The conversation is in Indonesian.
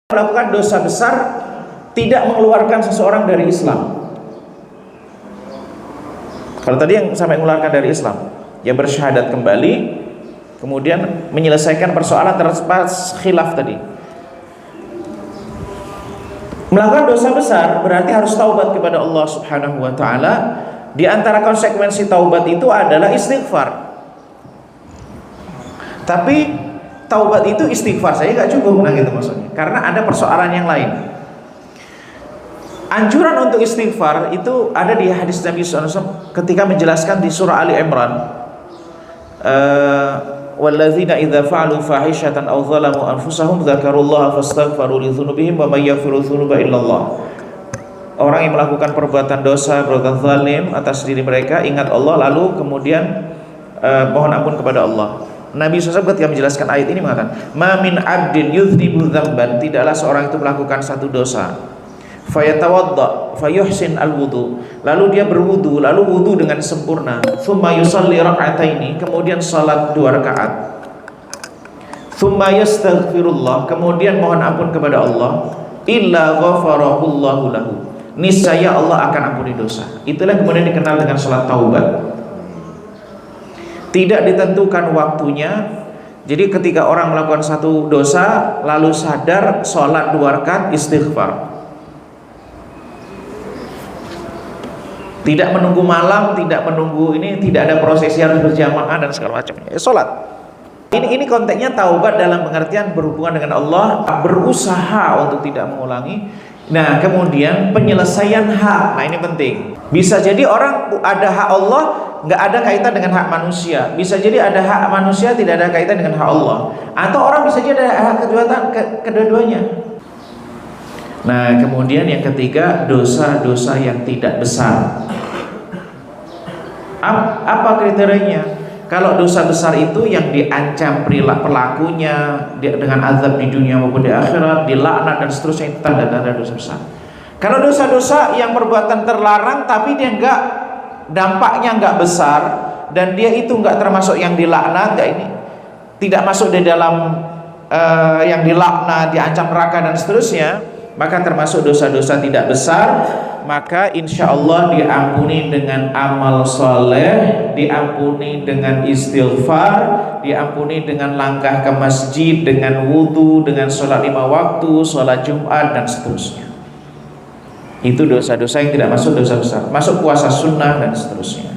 Melakukan dosa besar tidak mengeluarkan seseorang dari Islam. Kalau tadi yang sampai mengeluarkan dari Islam, ya bersyahadat kembali, kemudian menyelesaikan persoalan terlepas khilaf tadi. Melakukan dosa besar berarti harus taubat kepada Allah Subhanahu wa taala. Di antara konsekuensi taubat itu adalah istighfar. Tapi taubat itu istighfar saya gak cukup, nah gitu maksudnya. Karena ada persoalan yang lain. Anjuran untuk istighfar itu ada di hadis Nabi SAW ketika menjelaskan di surah Ali Imran. Walladzina idza fa'alu fahishatan aw zalamu anfusahum dzakarullaha fastaghfaru li dzunubihim wa may yaghfiru dzunuba illallah. Orang yang melakukan perbuatan dosa, perbuatan zalim atas diri mereka, ingat Allah lalu kemudian mohon ampun kepada Allah. Nabi SAW ketika menjelaskan ayat ini mengatakan, "Ma min 'abdin yudhnibu dzamban", tidaklah seorang itu melakukan satu dosa, fayatawadda fayuhsin al-wudu, lalu dia berwudu, lalu wudu dengan sempurna, tsumma yusalli rak'ataini, kemudian salat 2 rakaat, tsumma yastaghfirullah, kemudian mohon ampun kepada Allah, illa ghafarahullahu lahu, niscaya Allah akan ampuni dosa. Itulah kemudian dikenal dengan salat taubat. Tidak ditentukan waktunya. Jadi ketika orang melakukan satu dosa lalu sadar, sholat 2 rakaat istighfar. Tidak menunggu malam, tidak menunggu ini, tidak ada prosesi harus berjamaah dan segala macamnya. Sholat. Ini konteksnya taubat dalam pengertian berhubungan dengan Allah, berusaha untuk tidak mengulangi. Nah, kemudian penyelesaian hak. Nah, ini penting. Bisa jadi orang ada hak Allah, nggak ada kaitan dengan hak manusia. Bisa jadi ada hak manusia, tidak ada kaitan dengan hak Allah. Atau orang bisa jadi ada hak kedua-duanya. Nah, kemudian yang ketiga, dosa-dosa yang tidak besar. Apa kriterianya? Kalau dosa besar itu yang diancam pelakunya dengan azab di dunia maupun di akhirat, dilaknat dan seterusnya, itu tanda-tanda dosa besar. Kalau dosa-dosa yang perbuatan terlarang tapi dia dampaknya nggak besar dan dia itu nggak termasuk yang dilaknat, ini tidak masuk di dalam yang dilaknat, diancam neraka dan seterusnya, maka termasuk dosa-dosa tidak besar. Maka insya Allah diampuni dengan amal soleh, diampuni dengan istighfar, diampuni dengan langkah ke masjid, dengan wudu, dengan sholat 5 waktu, sholat Jumat dan seterusnya. Itu dosa-dosa yang tidak masuk dosa besar, masuk puasa sunnah dan seterusnya.